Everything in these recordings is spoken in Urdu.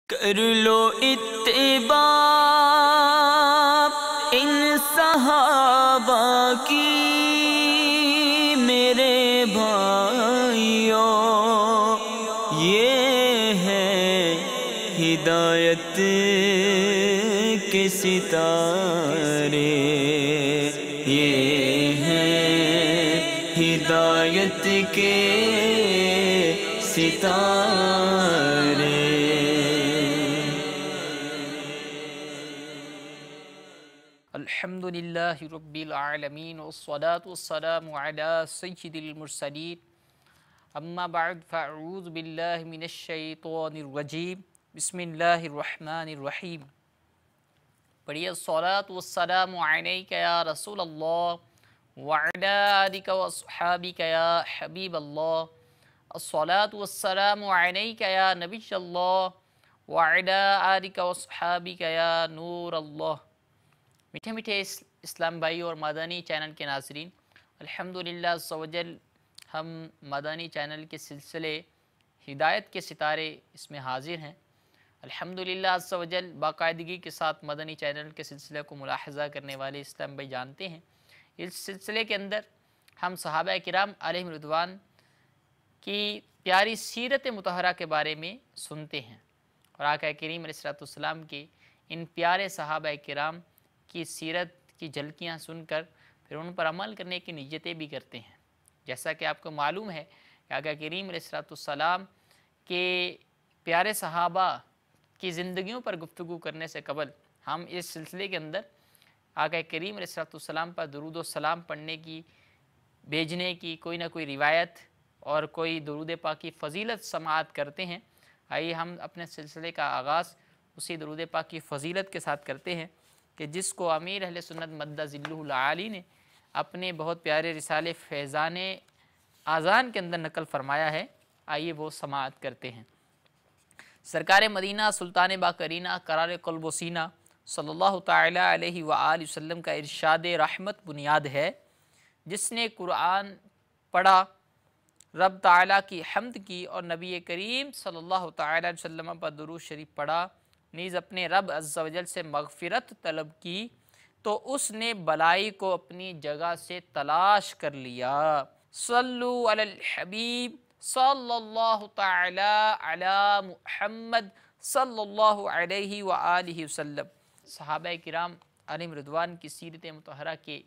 کر لو اتباع ان صحابہ کی میرے بھائیوں، یہ ہے ہدایت کے ستارے، یہ ہیں ہدایت کے ستارے۔ الحمدللہ رب العالمین والصلاة والسلام علی سید المرسلین، اما بعد فاعوذ باللہ من الشیطان الرجیم، بسم اللہ الرحمن الرحیم۔ پڑھیے الصلاة والسلام علیک یا رسول اللہ وعلی آلک واصحابک یا حبیب اللہ، الصلاة والسلام علیک یا نبی اللہ وعلی آلک واصحابک یا نور اللہ۔ میٹھے میٹھے اسلام بھائی اور مدنی چینل کے ناظرین، الحمدللہ عز و جل ہم مدنی چینل کے سلسلے ہدایت کے ستارے اس میں حاضر ہیں۔ الحمدللہ عز و جل باقاعدگی کے ساتھ مدنی چینل کے سلسلے کو ملاحظہ کرنے والے اسلام بھائی جانتے ہیں، اس سلسلے کے اندر ہم صحابہ کرام علیہم رضوان کی پیاری سیرت مطہرہ کے بارے میں سنتے ہیں، اور آقا کریم علیہ السلام کے ان پیارے صحابہ کرام کی سیرت کی جھلکیاں سن کر پھر ان پر عمل کرنے کی نیتیں بھی کرتے ہیں۔ جیسا کہ آپ کو معلوم ہے کہ آقا کریم علیہ السلام کے پیارے صحابہ کی زندگیوں پر گفتگو کرنے سے قبل ہم اس سلسلے کے اندر آقا کریم علیہ السلام پر درود و سلام پڑھنے کی، بھیجنے کی کوئی نہ کوئی روایت اور کوئی درود پاک کی فضیلت سماعت کرتے ہیں۔ آئیے ہم اپنے سلسلے کا آغاز اسی درود پاک کی فضیلت کے ساتھ کرتے ہیں کہ جس کو امیر اہل سنت مدہ ظلہ العالی نے اپنے بہت پیارے رسالے فیضان آذان کے اندر نقل فرمایا ہے۔ آئیے وہ سماعت کرتے ہیں۔ سرکار مدینہ سلطان باقرینہ قرار قلب و سینہ صلی اللہ تعالی علیہ وآلہ وسلم کا ارشاد رحمت بنیاد ہے، جس نے قرآن پڑھا، رب تعالیٰ کی حمد کی اور نبی کریم صلی اللہ تعالی علیہ وسلم پر درود شریف پڑھا، نیز اپنے رب عز و جل سے مغفرت طلب کی، تو اس نے بلائی کو اپنی جگہ سے تلاش کر لیا۔ صلو علی الحبیب صلی اللہ تعالی علی محمد صلی اللہ علیہ وآلہ وسلم۔ صحابہ کرام علیہم رضوان کی سیرت مطہرہ کے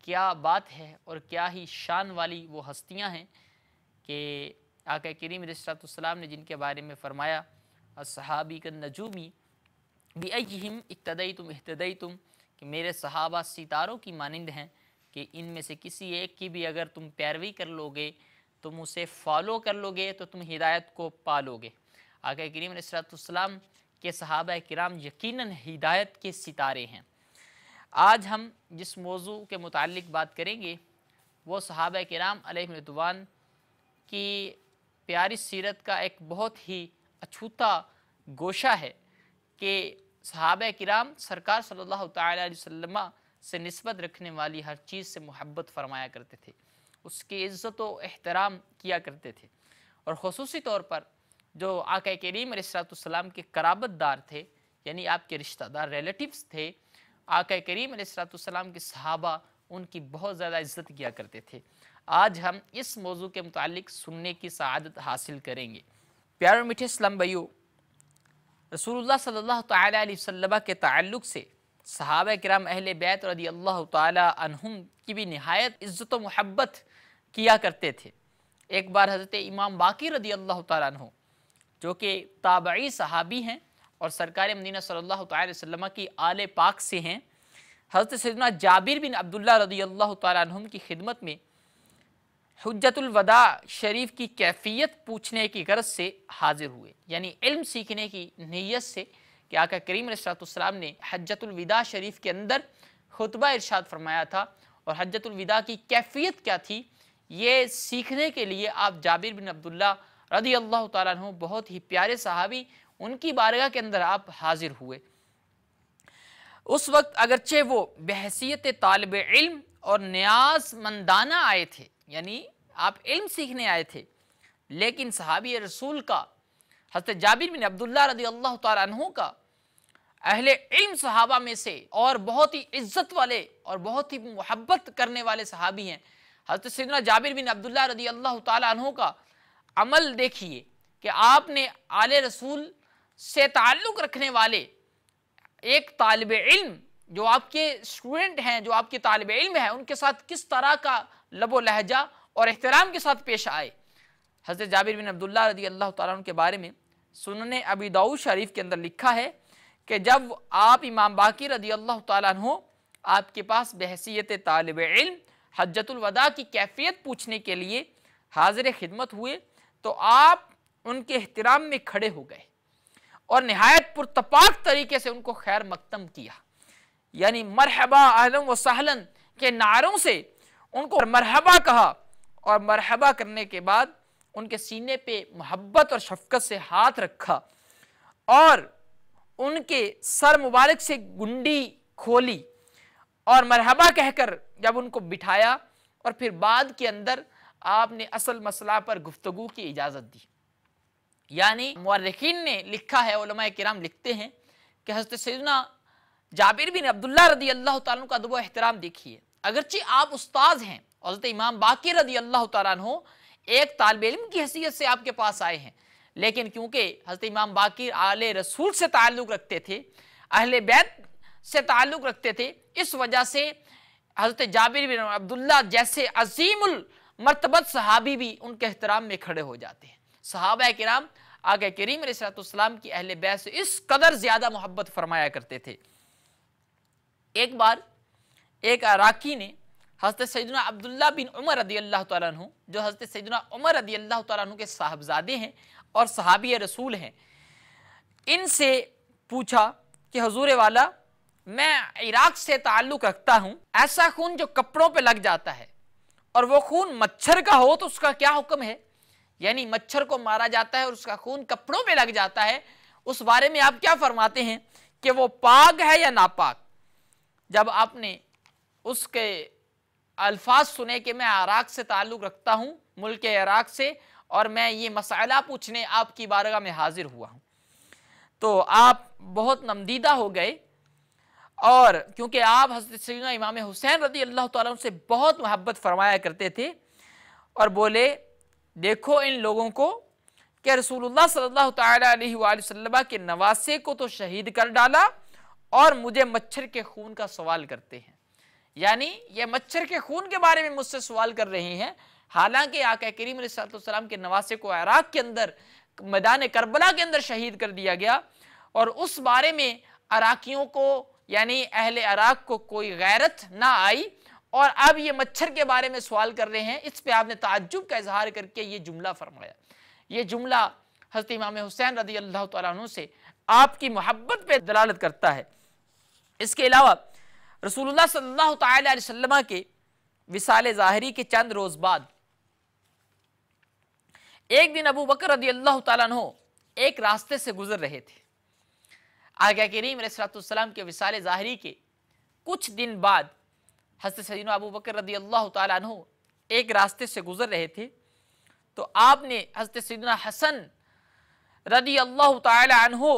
کیا بات ہے اور کیا ہی شان والی وہ ہستیاں ہیں کہ آقا کریم علیہ السلام نے جن کے بارے میں فرمایا الصحابی کالنجومی بِأَيِّهِمْ اِقْتَدَيْتُمْ اِحْتَدَيْتُمْ، کہ میرے صحابہ ستاروں کی مانند ہیں کہ ان میں سے کسی ایک کی بھی اگر تم پیروی کر لو گے، تم اسے فالو کر لو گے تو تم ہدایت کو پالو گے۔ آقا کریم علیہ السلام کے صحابہ کرام یقیناً ہدایت کے ستارے ہیں۔ آج ہم جس موضوع کے متعلق بات کریں گے وہ صحابہ کرام علیہم رضوان کی پیاری سیرت کا ایک بہت ہی اچھوتا گوشہ ہے کہ صحابہ کرام سرکار صلی اللہ تعالی علیہ وسلم سے نسبت رکھنے والی ہر چیز سے محبت فرمایا کرتے تھے، اس کی عزت و احترام کیا کرتے تھے، اور خصوصی طور پر جو آقا کریم علیہ السلام کے قرابت دار تھے، یعنی آپ کے رشتہ دار ریلیٹیوز تھے، آقا کریم علیہ السلام کے صحابہ ان کی بہت زیادہ عزت کیا کرتے تھے۔ آج ہم اس موضوع کے متعلق سننے کی سعادت حاصل کریں گے۔ پیارے میٹھے اسلام بھائیو، رسول اللہ صلی اللہ تعالی علیہ وسلم کے تعلق سے صحابہ کرام اہل بیت رضی اللہ تعالی عنہم کی بھی نہایت عزت و محبت کیا کرتے تھے۔ ایک بار حضرت امام باقر رضی اللہ تعالیٰ عنہ جو کہ تابعی صحابی ہیں اور سرکار مدینہ صلی اللہ تعالی علیہ وسلم کی آل پاک سے ہیں، حضرت سیدنا جابر بن عبداللہ رضی اللہ تعالیٰ عنہم کی خدمت میں حجت الوداع شریف کی کیفیت پوچھنے کی غرض سے حاضر ہوئے، یعنی علم سیکھنے کی نیت سے کہ آقا کریم علیہ السلام نے حجت الوداع شریف کے اندر خطبہ ارشاد فرمایا تھا، اور حجت الوداع کی کیفیت کیا تھی یہ سیکھنے کے لیے آپ جابر بن عبداللہ رضی اللہ تعالیٰ عنہ بہت ہی پیارے صحابی ان کی بارگاہ کے اندر آپ حاضر ہوئے۔ اس وقت اگرچہ وہ بحیثیت طالب علم اور نیاز مندانہ آئے تھے، یعنی آپ علم سیکھنے آئے تھے، لیکن صحابی رسول کا حضرت جابر بن عبداللہ رضی اللہ تعالیٰ عنہ کا اہل علم صحابہ میں سے اور بہت ہی عزت والے اور بہت ہی محبت کرنے والے صحابی ہیں۔ حضرت سیدنا جابر بن عبداللہ رضی اللہ تعالیٰ عنہ کا عمل دیکھیے کہ آپ نے آل رسول سے تعلق رکھنے والے ایک طالب علم جو آپ کے اسٹوڈنٹ ہیں، جو آپ کے طالب علم ہیں، ان کے ساتھ کس طرح کا لب و لہجہ اور احترام کے ساتھ پیش آئے۔ حضرت جابر بن عبداللہ رضی اللہ تعالیٰ عنہ کے بارے میں سنن ابی داؤد شریف کے اندر لکھا ہے کہ جب آپ امام باقر رضی اللہ تعالیٰ عنہ آپ کے پاس بحیثیت طالب علم حجۃ الوداع کی کیفیت پوچھنے کے لیے حاضر خدمت ہوئے تو آپ ان کے احترام میں کھڑے ہو گئے اور نہایت پرتپاک طریقے سے ان کو خیر مقدم کیا، یعنی مرحبا اہلا و سہلا کے نعروں سے ان کو مرحبا کہا، اور مرحبا کرنے کے بعد ان کے سینے پہ محبت اور شفقت سے ہاتھ رکھا اور ان کے سر مبارک سے گنڈی کھولی اور مرحبا کہہ کر جب ان کو بٹھایا، اور پھر بعد کے اندر آپ نے اصل مسئلہ پر گفتگو کی اجازت دی۔ یعنی مورخین نے لکھا ہے، علماء کرام لکھتے ہیں کہ حضرت سیدنا جابر بن عبداللہ رضی اللہ تعالیٰ عنہ کا ادب و احترام دیکھیے، اگرچہ آپ استاذ ہیں، حضرت امام باقر رضی اللہ تعالیٰ عنہ ایک طالب علم کی حیثیت سے آپ کے پاس آئے ہیں، لیکن کیونکہ حضرت امام باقر آل رسول سے تعلق رکھتے تھے، اہل بیت سے تعلق رکھتے تھے، اس وجہ سے حضرت جابر بن عبداللہ جیسے عظیم المرتبت صحابی بھی ان کے احترام میں کھڑے ہو جاتے ہیں۔ صحابہ کرام آقا کریم علیہ السلام کی اہل بیت سے اس قدر زیادہ محبت فرمایا کرتے تھے۔ ایک بار ایک عراقی نے حضرت سیدنا عبداللہ بن عمر رضی اللہ تعالیٰ عنہ، جو حضرت سیدنا عمر رضی اللہ تعالیٰ عنہ کے صاحبزادے ہیں اور صحابی رسول ہیں، ان سے پوچھا کہ حضور والا، میں عراق سے تعلق رکھتا ہوں، ایسا خون جو کپڑوں پہ لگ جاتا ہے اور وہ خون مچھر کا ہو تو اس کا کیا حکم ہے؟ یعنی مچھر کو مارا جاتا ہے اور اس کا خون کپڑوں پہ لگ جاتا ہے، اس بارے میں آپ کیا فرماتے ہیں کہ وہ پاک ہے یا ناپاک؟ جب آپ نے اس کے الفاظ سنے کہ میں عراق سے تعلق رکھتا ہوں، ملک عراق سے، اور میں یہ مسئلہ پوچھنے آپ کی بارگاہ میں حاضر ہوا ہوں، تو آپ بہت نمدیدہ ہو گئے، اور کیونکہ آپ حضرت سیدنا امام حسین رضی اللہ تعالیٰ عنہ سے بہت محبت فرمایا کرتے تھے، اور بولے دیکھو ان لوگوں کو کہ رسول اللہ صلی اللہ تعالیٰ علیہ وآلہ وسلم کے نواسے کو تو شہید کر ڈالا اور مجھے مچھر کے خون کا سوال کرتے ہیں، یعنی یہ مچھر کے خون کے بارے میں مجھ سے سوال کر رہے ہیں، حالانکہ آقا کریم علیہ السلام کے نواسے کو عراق کے اندر میدان کربلا کے اندر شہید کر دیا گیا، اور اس بارے میں عراقیوں کو یعنی اہل عراق کو کوئی غیرت نہ آئی، اور اب یہ مچھر کے بارے میں سوال کر رہے ہیں۔ اس پہ آپ نے تعجب کا اظہار کر کے یہ جملہ فرمایا۔ یہ جملہ حضرت امام حسین رضی اللہ تعالیٰ عنہ سے آپ کی محبت پہ دلالت کرتا ہے۔ اس کے علاوہ رسول اللہ صلی اللہ تعالیٰ علیہ وسلم کے وصال ظاہری کے چند روز بعد ایک دن ابو بکر رضی اللہ تعالیٰ عنہ ایک راستے سے گزر رہے تھے۔ آقا کریم علیہ السلام کے وصال ظاہری کے کچھ دن بعد حضرت سیدنا ابو بکر رضی اللہ تعالیٰ عنہ ایک راستے سے گزر رہے تھے، تو آپ نے حضرت سیدنا حسن رضی اللہ تعالیٰ عنہ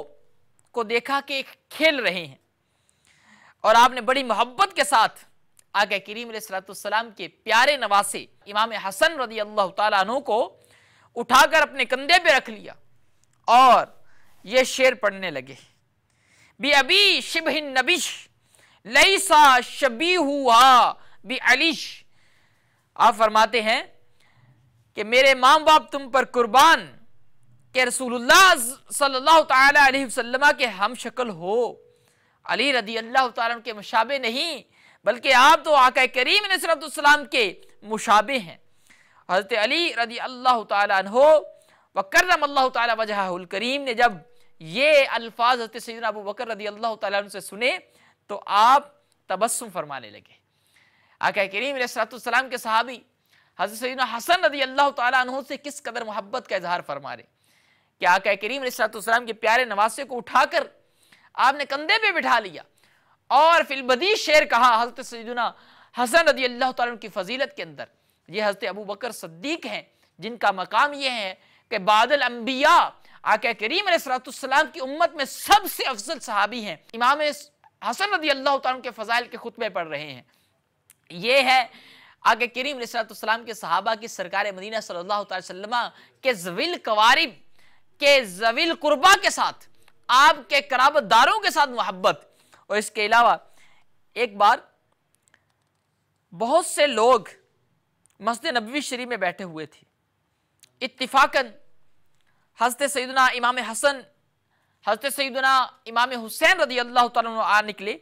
کو دیکھا کہ کھیل رہے ہیں، اور آپ نے بڑی محبت کے ساتھ آقا کریم علیہ السلام کے پیارے نواسے امام حسن رضی اللہ تعالیٰ عنہ کو اٹھا کر اپنے کندھے پہ رکھ لیا اور یہ شعر پڑھنے لگے، بِأَبِي شِبْهِ النَّبِشِ لَيْسَا شَبِيهُهَا بِعَلِيشِ۔ آپ فرماتے ہیں کہ میرے ماں باپ تم پر قربان کہ رسول اللہ صلی اللہ تعالی علیہ وسلم کے ہم شکل ہو، علی رضی اللہ تعالیٰ عنہ کے مشابہ نہیں، بلکہ آپ تو آقا کریم علیہ السلام کے مشابہ ہیں۔ حضرت علی رضی اللہ تعالیٰ عنہ وکرم اللہ تعالیٰ وجہہ الکریم نے جب یہ الفاظ حضرت سیدنا ابو بکر رضی اللہ تعالیٰ عنہ سے سنے تو آپ تبسم فرمانے لگے۔ آقا کریم علیہ السلام کے صحابی حضرت سیدنا حسن رضی اللہ تعالیٰ عنہ سے کس قدر محبت کا اظہار فرما رہے کہ آقا کریم علیہ السلام کے پیارے نواسے کو اٹھا کر آپ نے کندھے پہ بٹھا لیا اور فی البدیع شعر کہا حضرت سیدنا حسن رضی اللہ تعالیٰ عنہ کی فضیلت کے اندر۔ یہ حضرت ابو بکر صدیق ہیں جن کا مقام یہ ہے کہ بعد الانبیاء آقا کریم علیہ السلام کی امت میں سب سے افضل صحابی ہیں، امام حسن رضی اللہ تعالیٰ عنہ کے فضائل کے خطبے پڑھ رہے ہیں۔ یہ ہے آقا کریم علیہ السلام کے صحابہ کی سرکار مدینہ صلی اللہ علیہ وسلم کے ذویل قوارب کے ذویل قربا کے ساتھ، آپ کے قرابت داروں کے ساتھ محبت۔ اور اس کے علاوہ ایک بار بہت سے لوگ مسجد نبوی شریف میں بیٹھے ہوئے تھے، اتفاقاً حضرت سیدنا امام حسن، حضرت سیدنا امام حسین رضی اللہ تعالیٰ عنہ آ نکلے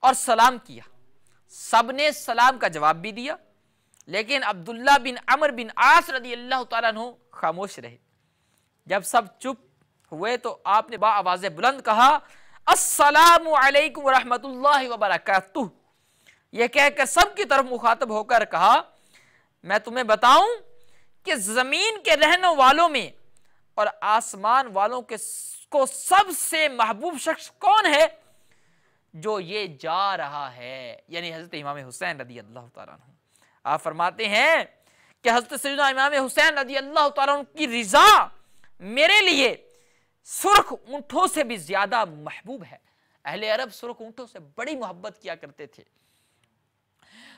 اور سلام کیا۔ سب نے سلام کا جواب بھی دیا، لیکن عبداللہ بن عمر بن عاص رضی اللہ تعالیٰ عنہ خاموش رہے۔ جب سب چپ ہوئے تو آپ نے با آواز بلند کہا، السلام علیکم ورحمۃ اللہ وبرکاتہ۔ یہ کہہ کر سب کی طرف مخاطب ہو کر کہا، میں تمہیں بتاؤں کہ زمین کے رہنے والوں میں اور آسمان والوں کو سب سے محبوب شخص کون ہے؟ جو یہ جا رہا ہے، یعنی حضرت امام حسین رضی اللہ تعالیٰ عنہ۔ آپ فرماتے ہیں کہ حضرت سیدنا امام حسین رضی اللہ تعالیٰ عنہ کی رضا میرے لیے سرخ اونٹوں سے بھی زیادہ محبوب ہے۔ اہل عرب سرخ اونٹوں سے بڑی محبت کیا کرتے تھے۔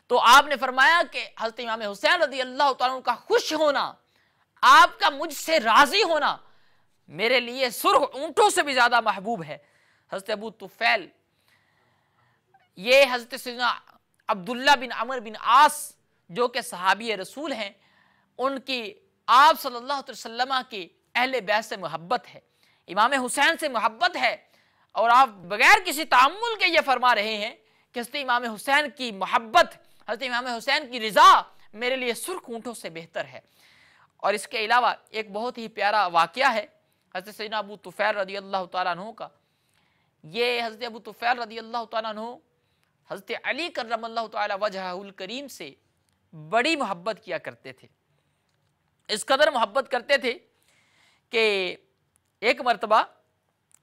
تو آپ نے فرمایا کہ حضرت امام حسین رضی اللہ تعالیٰ عنہ کا خوش ہونا، آپ کا مجھ سے راضی ہونا میرے لیے سرخ اونٹوں سے بھی زیادہ محبوب ہے۔ حضرت ابو طفیل، یہ حضرت سیدنا عبداللہ بن عمر بن عاص جو کہ صحابی رسول ہیں، ان کی آپ صلی اللہ علیہ وسلم کی اہل بیت سے محبت ہے، امام حسین سے محبت ہے، اور آپ بغیر کسی تعمل کے یہ فرما رہے ہیں کہ حضرت امام حسین کی محبت، حضرت امام حسین کی رضا میرے لیے سرخ اونٹوں سے بہتر ہے۔ اور اس کے علاوہ ایک بہت ہی پیارا واقعہ ہے حضرت سیدنا ابو طفیل رضی اللہ تعالیٰ عنہ کا۔ یہ حضرت ابو طفیل رضی اللہ تعالیٰ عنہ حضرت علی کرم اللہ تعالیٰ وجہہ الکریم سے بڑی محبت کیا کرتے تھے۔ اس قدر محبت کرتے تھے کہ ایک مرتبہ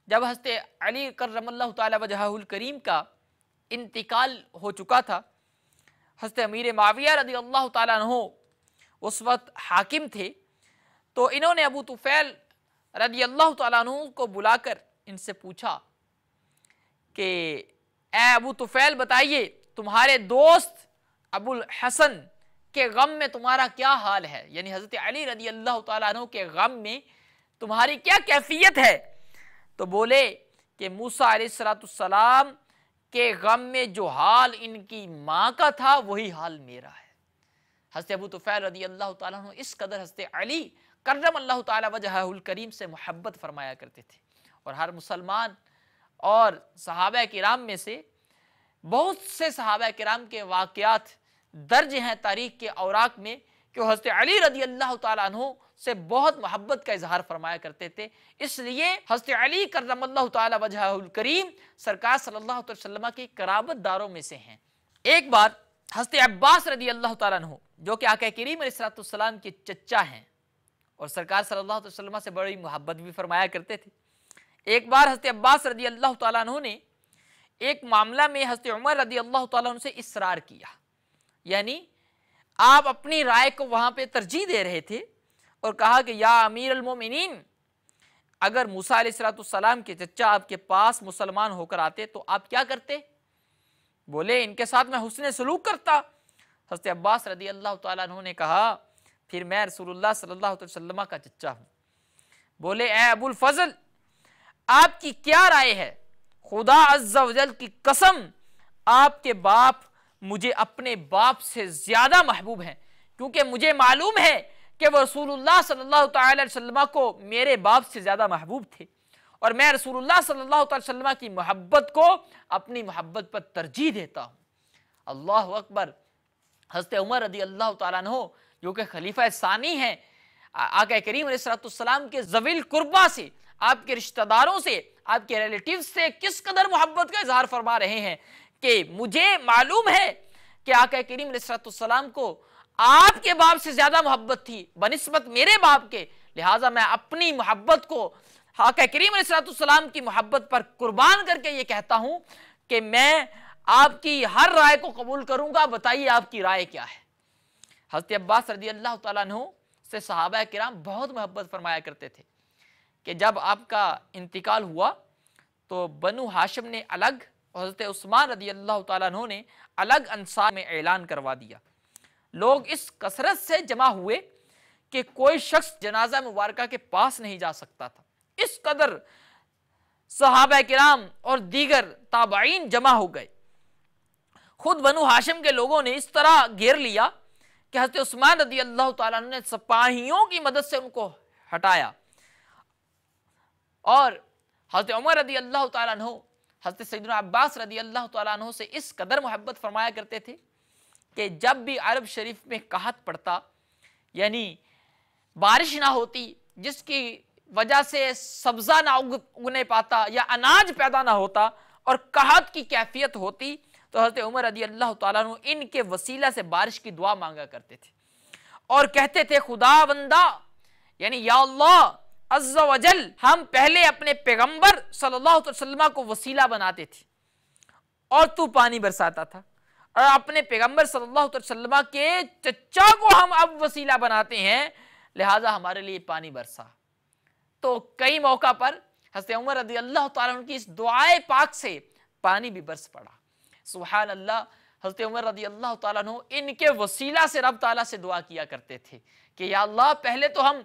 جب حضرت علی کرم اللہ تعالیٰ وجہہ الکریم کا انتقال ہو چکا تھا، حضرت امیر معاویہ رضی اللہ تعالیٰ عنہ اس وقت حاکم تھے، تو انہوں نے ابو طفیل رضی اللہ تعالیٰ عنہ کو بلا کر ان سے پوچھا کہ اے ابو طفیل بتائیے تمہارے دوست ابو الحسن کے غم میں تمہارا کیا حال ہے، یعنی حضرت علی رضی اللہ تعالیٰ عنہ کے غم میں تمہاری کیا کیفیت ہے؟ تو بولے کہ موسیٰ علیہ السلام کے غم میں جو حال ان کی ماں کا تھا وہی حال میرا ہے۔ حضرت ابو طفیل رضی اللہ تعالیٰ عنہ اس قدر حضرت علی کرم اللہ تعالیٰ وجہہ الکریم سے محبت فرمایا کرتے تھے۔ اور ہر مسلمان اور صحابہ کرام میں سے بہت سے صحابہ کرام کے واقعات درج ہیں تاریخ کے اوراق میں کہ حضرت علی رضی اللہ تعالیٰ عنہ سے بہت محبت کا اظہار فرمایا کرتے تھے۔ اس لیے حضرت علی کرم اللہ تعالیٰ وجہہ الکریم سرکار صلی اللہ علیہ وسلم کی قرابت داروں میں سے ہیں۔ ایک بار حضرت عباس رضی اللہ تعالیٰ عنہ جو کہ آقا کریم علیہ السلام کے چچا ہیں اور سرکار صلی اللہ علیہ وسلم سے بڑی محبت بھی فرمایا کرتے تھے، ایک بار حضرت عباس رضی اللہ تعالیٰ عنہ نے ایک معاملہ میں حضرت عمر رضی اللہ تعالیٰ عنہ سے اصرار کیا، یعنی آپ اپنی رائے کو وہاں پہ ترجیح دے رہے تھے اور کہا کہ یا امیر المومنین، اگر موسیٰ علیہ السلام کے چچا آپ کے پاس مسلمان ہو کر آتے تو آپ کیا کرتے؟ بولے ان کے ساتھ میں حسن سلوک کرتا۔ حضرت عباس رضی اللہ تعالیٰ عنہ نے کہا پھر میں رسول اللہ صلی اللہ علیہ وسلم کا چچا ہوں۔ بولے اے ابو الفضل آپ کی کیا رائے ہے؟ خدا عز و جل کی قسم آپ کے باپ مجھے اپنے باپ سے زیادہ محبوب ہیں، کیونکہ مجھے معلوم ہے کہ وہ رسول اللہ صلی اللہ علیہ وسلم کو میرے باپ سے زیادہ محبوب تھے، اور میں رسول اللہ صلی اللہ علیہ وسلم کی محبت کو اپنی محبت پر ترجیح دیتا ہوں۔ اللہ اکبر۔ حضرت عمر رضی اللہ تعالیٰ عنہ جو کہ خلیفہ ثانی ہیں، آقا کریم علیہ السلام کے ذویل قربا سے، آپ کے رشتہ داروں سے، آپ کے ریلیٹیو سے کس قدر محبت کا اظہار فرما رہے ہیں کہ مجھے معلوم ہے کہ آقا کریم علیہ السلام کو آپ کے باپ سے زیادہ محبت تھی بنسبت میرے باپ کے، لہٰذا میں اپنی محبت کو آقا کریم علیہ السلام کی محبت پر قربان کر کے یہ کہتا ہوں کہ میں آپ کی ہر رائے کو قبول کروں گا، بتائیے آپ کی رائے کیا ہے۔ حضرت عباس رضی اللہ تعالیٰ عنہ سے صحابہ کرام بہت محبت فرمایا کرتے تھے۔ کہ جب آپ کا انتقال ہوا تو بنو ہاشم نے الگ اور حضرت عثمان رضی اللہ تعالیٰ عنہ نے الگ انصار میں اعلان کروا دیا۔ لوگ اس کثرت سے جمع ہوئے کہ کوئی شخص جنازہ مبارکہ کے پاس نہیں جا سکتا تھا۔ اس قدر صحابہ کرام اور دیگر تابعین جمع ہو گئے۔ خود بنو ہاشم کے لوگوں نے اس طرح گھیر لیا کہ حضرت عثمان رضی اللہ تعالیٰ عنہ نے سپاہیوں کی مدد سے ان کو ہٹایا، اور حضرت عمر رضی اللہ تعالیٰ عنہ حضرت سیدنا عباس رضی اللہ تعالیٰ عنہ سے اس قدر محبت فرمایا کرتے تھے کہ جب بھی عرب شریف میں قحط پڑتا، یعنی بارش نہ ہوتی جس کی وجہ سے سبزہ نہ اگنے پاتا یا اناج پیدا نہ ہوتا اور قحط کی کیفیت ہوتی، تو حضرت عمر رضی اللہ تعالیٰ عنہ ان کے وسیلہ سے بارش کی دعا مانگا کرتے تھے اور کہتے تھے خدا بندہ، یعنی یا اللہ عز و جل، ہم پہلے اپنے پیغمبر صلی اللہ علیہ وسلم کو وسیلہ بناتے تھے اور تو پانی برساتا تھا، اور اپنے پیغمبر صلی اللہ علیہ وسلم کے چچا کو ہم اب وسیلہ بناتے ہیں، لہٰذا ہمارے لیے پانی برسا۔ تو کئی موقع پر حضرت عمر رضی اللہ تعالیٰ عنہ کی اس دعائے پاک سے پانی بھی برس پڑا۔ سبحان اللہ، حضرت عمر رضی اللہ تعالیٰ عنہ ان کے وسیلہ سے رب تعالیٰ سے دعا کیا کرتے تھے کہ یا اللہ پہلے تو ہم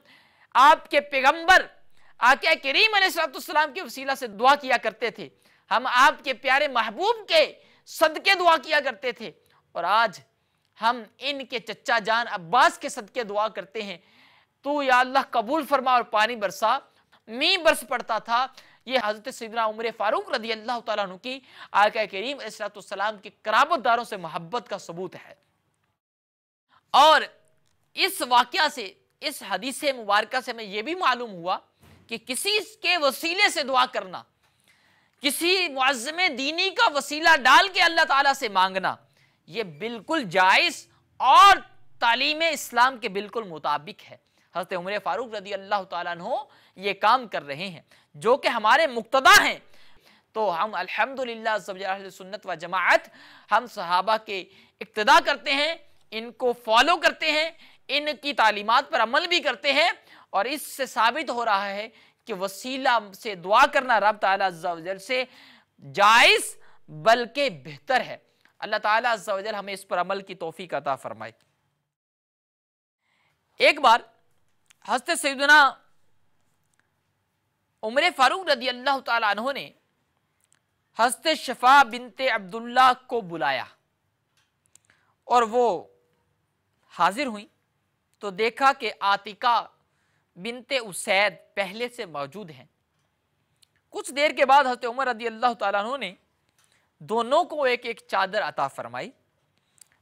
آپ کے پیغمبر آقا کریم علیہ السلام کے وسیلہ سے دعا کیا کرتے تھے، ہم آپ کے پیارے محبوب کے صدقے دعا کیا کرتے تھے، اور آج ہم ان کے چچا جان عباس کے صدقے دعا کرتے ہیں، تو یا اللہ قبول فرما اور پانی برسا۔ می برس پڑتا تھا۔ یہ حضرت سیدنا عمر فاروق رضی اللہ تعالیٰ عنہ کی آقا کریم علیہ السلام کی قرابت داروں سے محبت کا ثبوت ہے۔ اور اس واقعہ سے، اس حدیث مبارکہ سے میں یہ بھی معلوم ہوا کہ کسی کے وسیلے سے دعا کرنا، کسی معظم دینی کا وسیلہ ڈال کے اللہ تعالیٰ سے مانگنا، یہ بالکل جائز اور تعلیم اسلام کے بالکل مطابق ہے۔ حضرت عمر فاروق رضی اللہ تعالیٰ عنہ یہ کام کر رہے ہیں جو کہ ہمارے مقتدا ہیں۔ تو ہم الحمدللہ اہل سنت و جماعت، ہم صحابہ کے اقتداء کرتے ہیں، ان کو فالو کرتے ہیں، ان کی تعلیمات پر عمل بھی کرتے ہیں، اور اس سے ثابت ہو رہا ہے کہ وسیلہ سے دعا کرنا رب تعالیٰ عز و جل سے جائز بلکہ بہتر ہے۔ اللہ تعالیٰ عز و جل ہمیں اس پر عمل کی توفیق عطا فرمائے۔ ایک بار حضرت سیدنا عمر فاروق رضی اللہ تعالیٰ عنہ نے حضرت شفا بنت عبداللہ کو بلایا اور وہ حاضر ہوئیں تو دیکھا کہ عاتقہ بنت اسید پہلے سے موجود ہیں۔ کچھ دیر کے بعد حضرت عمر رضی اللہ تعالیٰ عنہ نے دونوں کو ایک ایک چادر عطا فرمائی،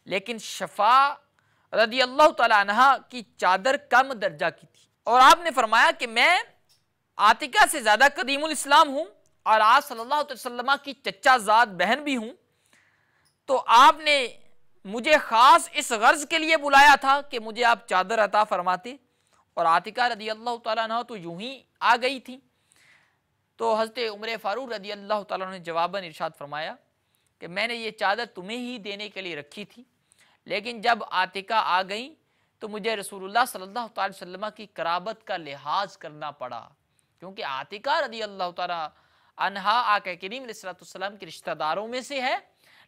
لیکن شفا رضی اللہ تعالیٰ عنہ کی چادر کم درجہ کی تھی، اور آپ نے فرمایا کہ میں عاتقہ سے زیادہ قدیم الاسلام ہوں اور آپ صلی اللہ علیہ وسلم کی چچا زاد بہن بھی ہوں، تو آپ نے مجھے خاص اس غرض کے لیے بلایا تھا کہ مجھے آپ چادر عطا فرماتے، اور عاتقہ رضی اللہ تعالیٰ عنہ تو یوں ہی آ گئی تھی۔ تو حضرت عمر فاروق رضی اللہ تعالیٰ عنہ نے جواباً ارشاد فرمایا کہ میں نے یہ چادر تمہیں ہی دینے کے لیے رکھی تھی، لیکن جب عاتقہ آ گئیں تو مجھے رسول اللہ صلی اللہ علیہ وسلم کی قرابت کا لحاظ کرنا پڑا، کیونکہ عاتقہ رضی اللہ تعالیٰ عنہا آقا کریم علیہ السلام کے رشتہ داروں میں سے ہے،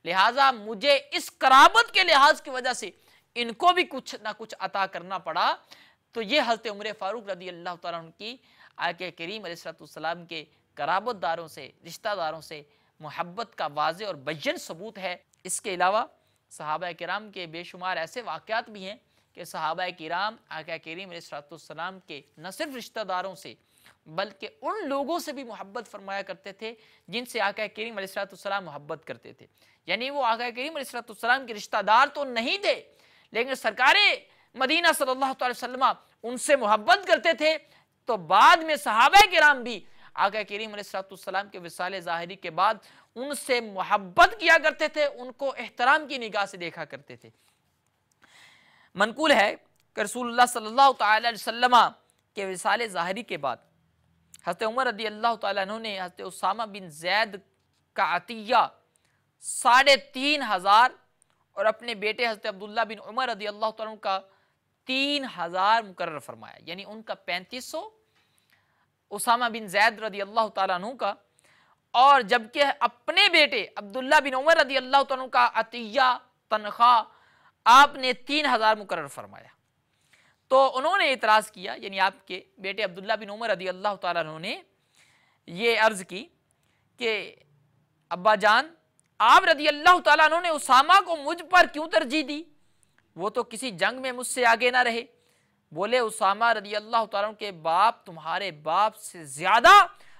لہٰذا مجھے اس قرابت کے لحاظ کی وجہ سے ان کو بھی کچھ نہ کچھ عطا کرنا پڑا۔ تو یہ حضرت عمر فاروق رضی اللہ تعالیٰ عنہ کی آقا کریم علیہ السلام کے قرابت داروں سے، رشتہ داروں سے محبت کا واضح اور بیان ثبوت ہے۔ اس کے علاوہ صحابہ کرام کے بے شمار ایسے واقعات بھی ہیں کہ صحابہ کرام آقا کریم علیہ السلام کے نہ صرف رشتہ داروں سے بلکہ ان لوگوں سے بھی محبت فرمایا کرتے تھے جن سے آقا کریم علیہ السلام محبت کرتے تھے، یعنی وہ آقا کریم علیہ السلام کے رشتہ دار تو نہیں تھے لیکن سرکار مدینہ صلی اللہ علیہ وسلم ان سے محبت کرتے تھے۔ تو بعد میں صحابہ کرام بھی آقا کریم علیہ السلام کے وصال ظاہری کے بعد ان سے محبت کیا کرتے تھے، ان کو احترام کی نگاہ سے دیکھا کرتے تھے۔ منقول ہے کہ رسول اللہ صلی اللہ تعالی علیہ وسلم کے وصال ظاہری کے بعد حضرت عمر رضی اللہ تعالیٰ عنہ نے حضرت اسامہ بن زید کا عطیہ 3500 اور اپنے بیٹے حضرت عبداللہ بن عمر رضی اللہ تعالیٰ عنہ کا 3000 مقرر فرمایا، یعنی ان کا 3500 اسامہ بن زید رضی اللہ تعالیٰ عنہ کا، اور جبکہ اپنے بیٹے عبداللہ بن عمر رضی اللہ تعالیٰ عنہ کا عطیہ تنخواہ آپ نے 3000 مقرر فرمایا۔ تو انہوں نے اعتراض کیا، یعنی آپ کے بیٹے عبداللہ بن عمر رضی اللہ تعالیٰ عنہ نے یہ عرض کی کہ ابا جان، آپ رضی اللہ تعالیٰ عنہ نے اسامہ کو مجھ پر کیوں ترجیح دی؟ وہ تو کسی جنگ میں مجھ سے آگے نہ رہے۔ بولے اسامہ رضی اللہ تعالیٰ عنہ کے باپ تمہارے باپ سے زیادہ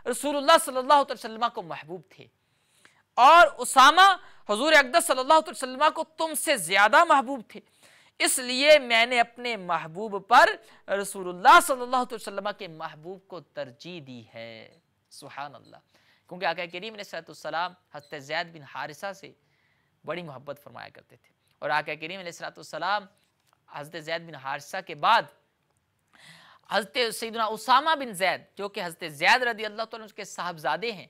رسول اللہ صلی اللہ علیہ وسلم کو محبوب تھے، اور اسامہ حضور اقدس صلی اللہ علیہ وسلم کو تم سے زیادہ محبوب تھے، اس لیے میں نے اپنے محبوب پر رسول اللہ صلی اللہ علیہ وسلم کے محبوب کو ترجیح دی ہے۔ سبحان اللہ، کیونکہ آقا کریم علیہ السلام حضرت زید بن حارثہ سے بڑی محبت فرمایا کرتے تھے، اور آقا کریم علیہ السلام حضرت زید بن حارثہ کے بعد حضرت سیدنا اسامہ بن زید، جو کہ حضرت زید رضی اللہ تعالیٰ عنہ کے صاحبزادے ہیں،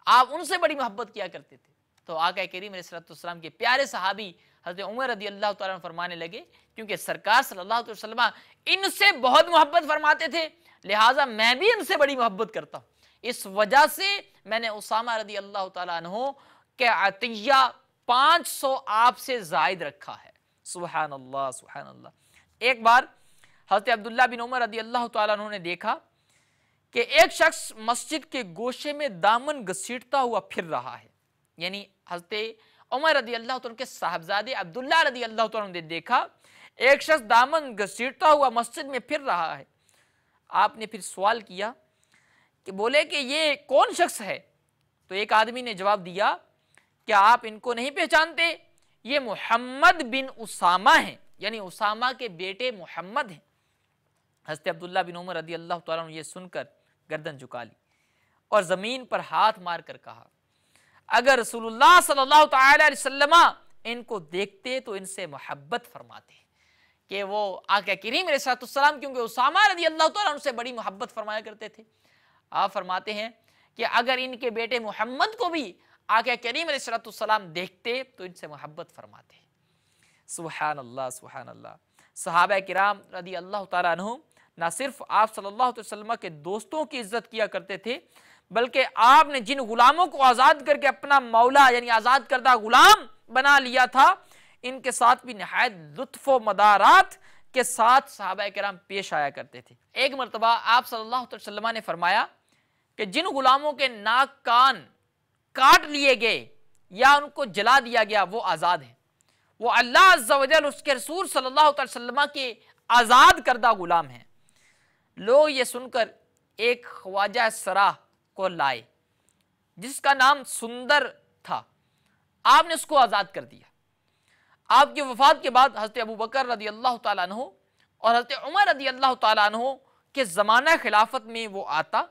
آپ ان سے بڑی محبت کیا کرتے تھے۔ تو آقا کریم علیہ السلام کے پیارے صحابی حضرت عمر رضی اللہ تعالیٰ عنہ فرمانے لگے، کیونکہ سرکار صلی اللہ علیہ وسلم ان سے بہت محبت فرماتے تھے، لہٰذا میں بھی ان سے بڑی محبت کرتا ہوں، اس وجہ سے میں نے اسامہ رضی اللہ تعالیٰ عنہ کے عطیہ 500 آپ سے زائد رکھا ہے۔ سبحان اللہ، سبحان اللہ۔ ایک بار حضرت عبداللہ بن عمر رضی اللہ تعالیٰ عنہ نے دیکھا کہ ایک شخص مسجد کے گوشے میں دامن گھسیٹتا ہوا پھر رہا ہے، یعنی حضرت عمر رضی اللہ تعالیٰ عنہ کے صاحبزادے عبداللہ رضی اللہ تعالیٰ عنہ نے دیکھا ایک شخص دامن گھسیٹتا ہوا مسجد میں پھر رہا ہے۔ آپ نے پھر سوال کیا کہ بولے کہ یہ کون شخص ہے؟ تو ایک آدمی نے جواب دیا، کیا آپ ان کو نہیں پہچانتے؟ یہ محمد بن اسامہ ہیں، یعنی اسامہ کے بیٹے محمد ہیں۔ حضرت عبداللہ بن عمر رضی اللہ تعالیٰ عنہ یہ سن کر گردن جھکا لی اور زمین پر ہاتھ مار کر کہا، اگر رسول اللہ صلی اللہ تعالی علیہ وسلم ان کو دیکھتے تو ان سے محبت فرماتے، کہ وہ آقا کریم علیہ السلام کیونکہ اسامہ رضی اللہ تعالیٰ عنہ سے بڑی محبت فرمایا کرتے تھے، آپ فرماتے ہیں کہ اگر ان کے بیٹے محمد کو بھی آقا کریم علیہ السلام دیکھتے تو ان سے محبت فرماتے۔ سبحان اللہ، سبحان اللہ۔ صحابہ کرام رضی اللہ تعالیٰ عنہ نہ صرف آپ صلی اللہ علیہ وسلم کے دوستوں کی عزت کیا کرتے تھے، بلکہ آپ نے جن غلاموں کو آزاد کر کے اپنا مولا یعنی آزاد کردہ غلام بنا لیا تھا، ان کے ساتھ بھی نہایت لطف و مدارات کے ساتھ صحابہ کرام پیش آیا کرتے تھے۔ ایک مرتبہ آپ صلی اللہ علیہ وسلم نے فرمایا کہ جن غلاموں کے ناک کان کاٹ لیے گئے یا ان کو جلا دیا گیا وہ آزاد ہیں، وہ اللہ عز و جل اس کے رسول صلی اللہ علیہ وسلم کے آزاد کردہ غلام ہیں۔ لوگ یہ سن کر ایک خواجہ سرا کو لائے جس کا نام سندر تھا، آپ نے اس کو آزاد کر دیا۔ آپ کی وفات کے بعد حضرت ابو بکر رضی اللہ تعالیٰ عنہ اور حضرت عمر رضی اللہ تعالیٰ عنہ کے زمانہ خلافت میں وہ آتا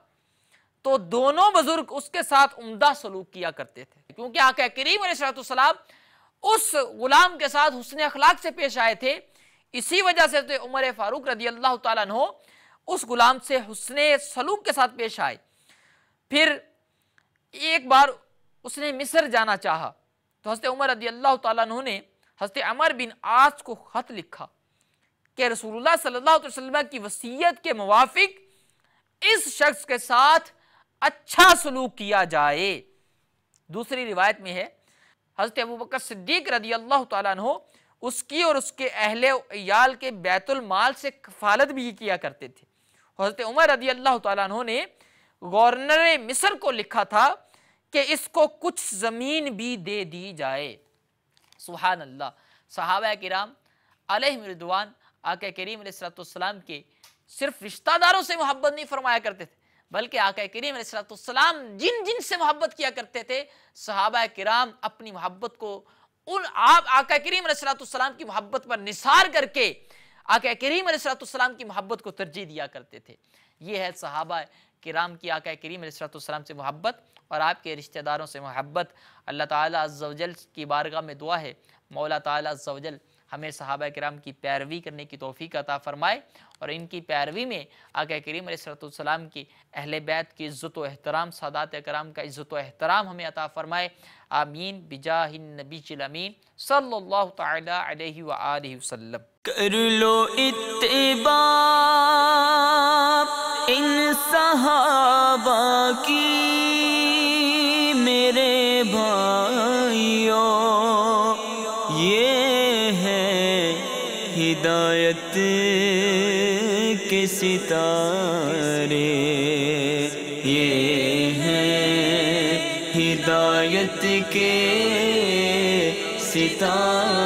تو دونوں بزرگ اس کے ساتھ عمدہ سلوک کیا کرتے تھے، کیونکہ آقا کریم علیہ السلام اس غلام کے ساتھ حسن اخلاق سے پیش آئے تھے، اسی وجہ سے حضرت عمر فاروق رضی اللہ تعالیٰ عنہ اس غلام سے حسن سلوک کے ساتھ پیش آئے۔ پھر ایک بار اس نے مصر جانا چاہا تو حضرت عمر رضی اللہ تعالیٰ عنہ نے حضرت عمر بن عاص کو خط لکھا کہ رسول اللہ صلی اللہ علیہ وسلم کی وصیت کے موافق اس شخص کے ساتھ اچھا سلوک کیا جائے۔ دوسری روایت میں ہے حضرت ابوبکر صدیق رضی اللہ تعالیٰ عنہ اس کی اور اس کے اہل عیال کے بیت المال سے کفالت بھی کیا کرتے تھے۔ حضرت عمر رضی اللہ تعالیٰ عنہ نے گورنر مصر کو لکھا تھا کہ اس کو کچھ زمین بھی دے دی جائے۔ سبحان اللہ۔ صحابہ کرام علیہم رضوان آقا کریم علیہ السلام کے صرف رشتہ داروں سے محبت نہیں فرمایا کرتے تھے، بلکہ آقا کریم علیہ السلام جن جن سے محبت کیا کرتے تھے، صحابہ کرام اپنی محبت کو آپ آقا کریم علیہ السلام کی محبت پر نثار کر کے آقا کریم علیہ السلام کی محبت کو ترجیح دیا کرتے تھے۔ یہ ہے صحابہ کرام کی آقا کریم علیہ السلام سے محبت اور آپ کے رشتہ داروں سے محبت۔ اللہ تعالیٰ عز و جل کی بارگاہ میں دعا ہے، مولا تعالیٰ عز و جل ہمیں صحابہ کرام کی پیروی کرنے کی توفیق عطا فرمائے اور ان کی پیروی میں آقا کریم علیہ الصلوۃ والسلام کی اہل بیت کی عزت و احترام، سادات کرام کا عزت و احترام ہمیں عطا فرمائے، آمین بجاہ النبی الامین صلی اللہ تعالی علیہ وآلہ وسلم۔ کر لو اتباع ان صحابہ کی میرے بھائیوں، یہ ہے ہدایت کے ستارے، یہ ہے ہدایت کے ستارے۔